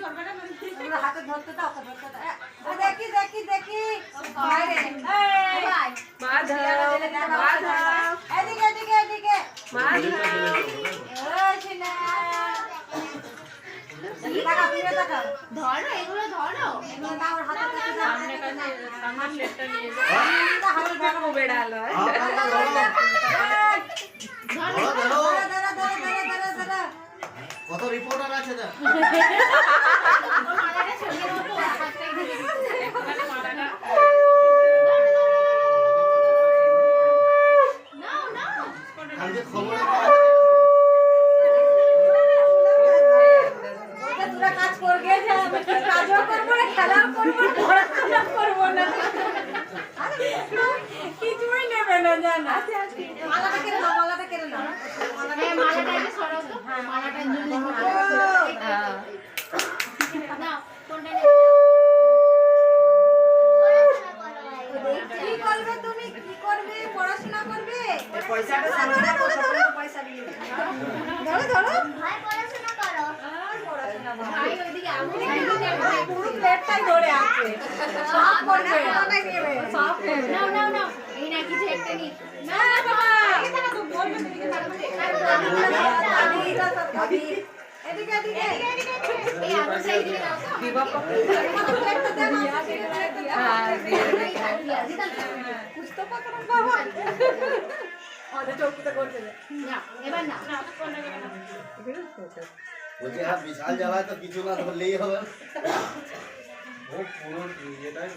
হাতে ধরতে দাও, দেখি দেখি দেখি এদিকে এদিকে এদিকে ধরো এগুলো ধরো কত রিপোর্টার আছে না কিছুই নেবে না জানা মালাটা কেড়ে নাও মালাটা কেড়ে নাও মালাটা একটু সরাও তো মালাটা নাও কোনটা নেবে কি করবে তুমি কি করবে পড়াশোনা করবে পয়সাটা সামনে রাখো পয়সা দিয়ে ধরো ধরো ভাই পড়াশোনা করো পড়াশোনা ভাই ওইদিকে আমি পুরো প্লেটটাই ধরে আছে সব করবে সব নাও নাও নাও এই না কিছু একটা নি না বাবা এদিকে না তো বলবে এদিকে তাড়াতাড়ি এদিকে এদিকে এদিকে এই আমার সাইডে নাও তো দিবা প্লেটটা দেন হ্যাঁ কুস্তো পাকড় বাবা ওরে চোখটা করতে দে না এবার না কোনটা কেন বলছি হাত বিশাল জ্বালায় তো কিছু না ধরলেই হবে ও পুরো ইয়েটাই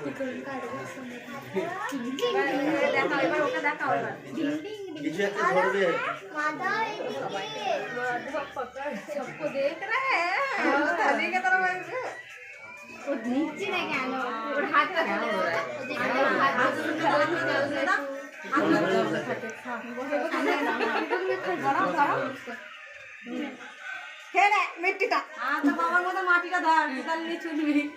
দেখাও এবার ওকে দেখাও এবার কিছু একটা ধরবে माता सबको देख रहे हैं थाली की तरफ वो नीचे नहीं क्या लो और हाथ का क्या हो रहा है खेले मिट्टी का हाँ तो बाबा को तो माटी का धार निकाल ली चुनरी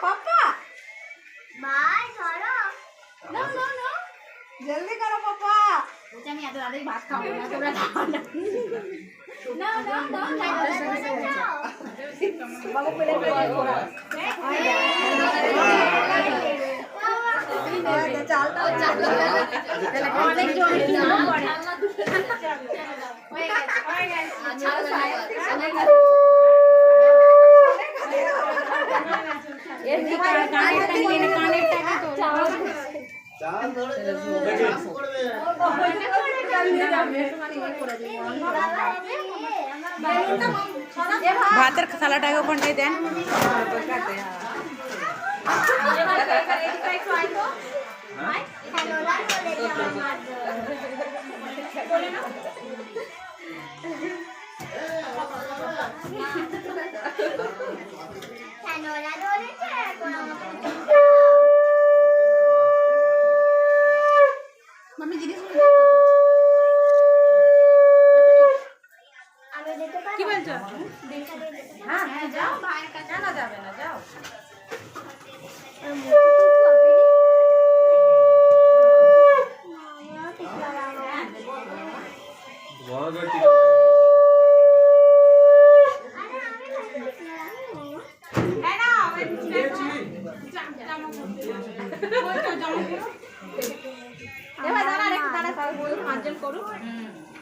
पापा बाय धरो नो नो नो जल्दी करो पापा मुझे नहीं आता दादा भात खाओ ना थोड़ा खाओ ना नो नो नो बाबा पहले थोड़ा चलता অনেক জোরে না পড়ে হয়ে গেছে আচ্ছা এর কানেরটাকে তো চাল ধরে করবে ভাতের থালাটাকে কোনটাই দেন मम्मी दीदी কি বলছো হ্যাঁ হ্যাঁ যাও ভাইয়ের কাছে না যাবে না যাও এবার দাঁড়া একটু দাঁড়া বল মার্জন করুক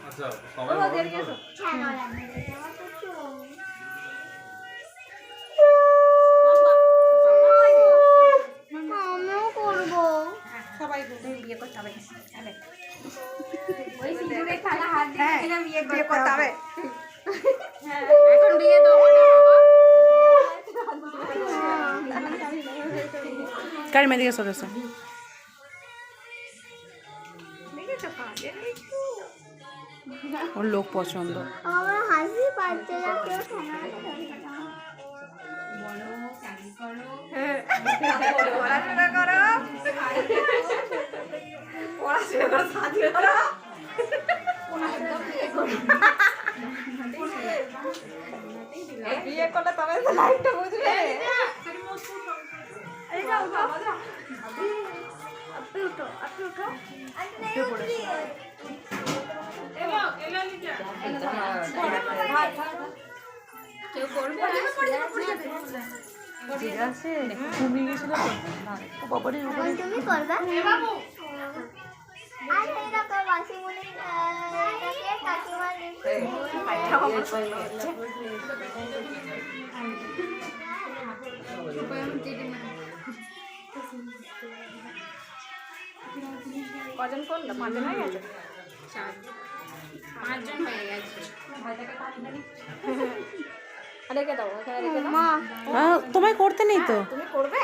আচ্ছা সবাই দেরি এসো আমিও করব সবাই বিয়ে করতে হবে ওই সিঁদুরে খালা হাত দিয়ে কিনা বিয়ে করতে হবে এখন বিয়ে দাও না কার মেদিকে সদস্য ওর লোক পছন্দ আমার হাসি পাচ্ছে না কেউ পড়াশোনা করো পড়াশোনা সাথে করো বিয়ে করলে তবে লাইফটা বুঝবে এই যাও ওঠো আটু ওঠো আটু নেই উঠবি কেউ করবে ঠিক আছে ঘুমিয়ে গেছিল তো বাবারে তুমি করবে আর এটা তো বাসি বলে এটাকে কাকিমা কজন করলো? 5 জন হয়ে গেছে? 5 জন হয়ে গেছে রেখে দাও, ওখানে রেখে দাও। মা তোমায় করতে নেই তো। তুমি করবে?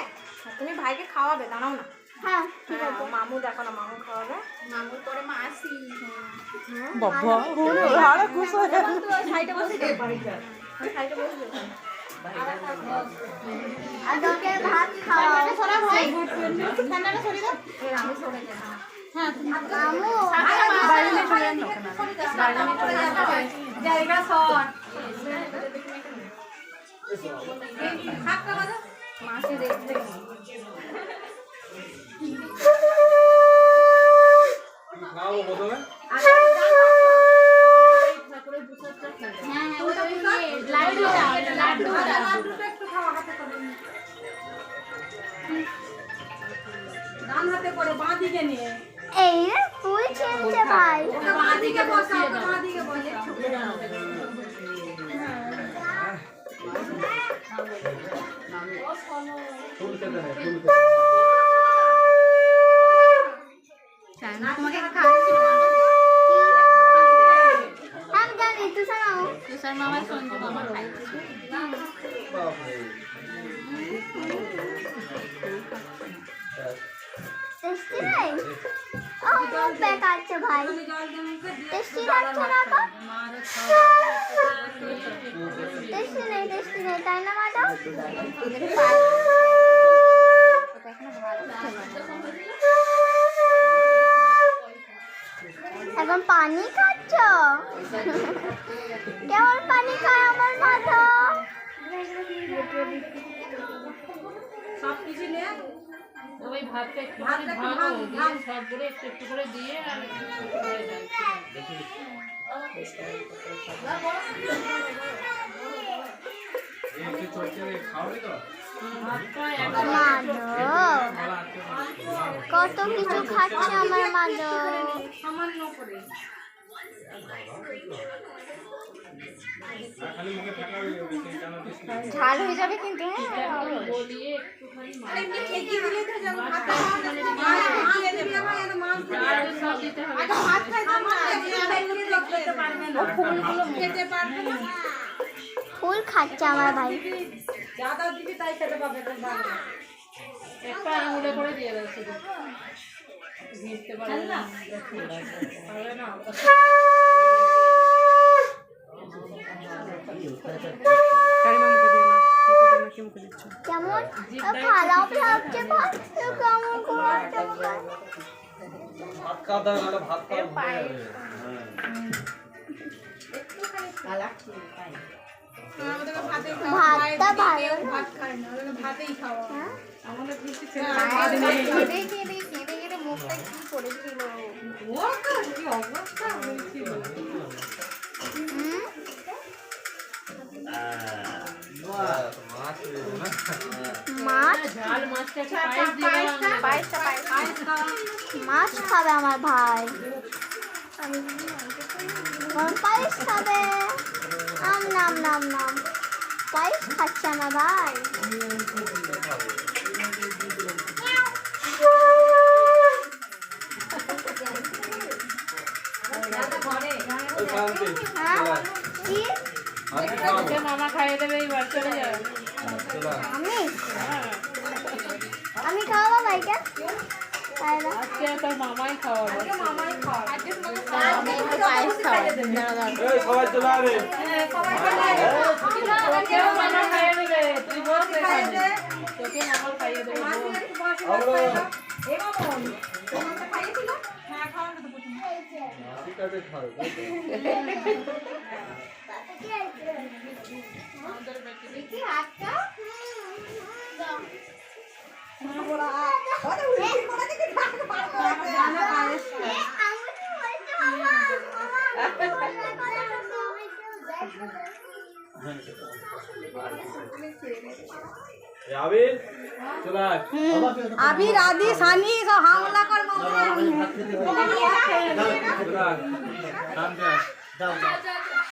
তুমি ভাইকে খাওয়াবে, দাঁড়াও না। হ্যাঁ ঠিক আছে হ্যাঁ, মামু দেখো না, মামু খাওয়াবে। মামুর পরে মাসি বাবা হাড়ে খুশ হয়ে গেল। সাইডে বসে দে, সাইডে বসে দে। আর তোকে ভাত খাওয়া সরা ভাই, ঠান্ডাটা সরে দাও। আমি সরে যাব হ্যাঁ, মামু বাইরে নিয়ে চলে যান না ওখানে। বাইরে নিয়ে চলে যান। জায়গা সর। মাসি দেখতে খাও প্রথমে হ্যাঁ ওটা লাড্ডু লাড্ডুটা একটু খাওয়া হাতে করে। ডান হাতে করে, বাঁ দিকে নিয়ে। এই ফুল ছিঁড়ছে ভাই ওটা বাঁ দিকে বসা, ওটা বাঁ দিকে বসে। ফুল খেতে নেই ফুল তোমাকে খাওয়াচ্ছি আমি জানি তুই শোনাও তুষার মামা সঞ্জু মামা খাইছে। বাপরে টেস্টি নাই ও মুখ বেকাচ্ছে ভাই টেস্টি লাগছে না তো টেস্টি নেই তাই না ম্যাডাম এখন পানি খাচ্ছ কেমন পানি খায় আমার মাথা সব কিছু নিয়ে ওই ভাতটা একটুখানি ভাঙো, দিয়ে সবগুলো একটু একটু করে দিয়ে আর হয়ে যায়। ভাতটা একদম কত কিছু খাচ্ছে আমার মাদো সামান্য করে। ঝাল হয়ে যাবে কিন্তু গলিয়ে একটুখানি এমনি ঠেকিয়ে দিলে তো যেমন ভাত খেয়ে দিলে ভাই, এটা মাছ আর সব দিতে হবে। আগে ভাত খাইতাম না, খেতে পারবে না, ফুলগুলো খেতে পারবে না। ফুল খাচ্ছে আমার ভাই যা দাও দিবি তাই খেতে পাবে তোর ভাই। একটা আঙুলে করে দিয়ে দাও শুধু। ভিজতে পারবে না। পারবে না। কারি মামুকে দিও না। মুখে দিও না, কি মুখে দিচ্ছ? কেমন খারাপ লাগছে ভাত কেমন করছে ভাত খাওয়া দাও না ভাত খাওয়া ভাতটা ভালো ভাত খায় না, ওরা ভাতেই খাওয়া। আমাদের বৃষ্টি ছেড়ে মুখটা কি করেছিল ও তো কি অবস্থা হয়েছিল। মাছ রয়েছে না মাছ ঝাল মাছটা পায়েস দিয়ে দাও। মাছ খাবে আমার ভাই পায়েস খাবে নাম পায়েস খাচ্ছে আমার ভাই ওই শান্তি হ্যাঁ কি শান্তি খাও ওকে মামা খাইয়ে দেবে, এইবার চলে যাও। চলো আমি খাওয়াবো ভাইকে তাই না আজকে তোর মামাই খাওয়াবে। মামাই খাওয়া। পায়েস খাওয়াবে। দাঁড়া, দাঁড়া। এই সবাই চলে আরে তোকেও মামা খাইয়ে দেবে, তুই বস এখানে। তোকে মামা খাইয়ে দেবে, বস। ঠিক আছে খাও দেখি হাতটা দাও আবির চলে আয়। আবির আদি সানি সব হামলা কর মামা চলে আয়। নামতে আয়। দাও দাও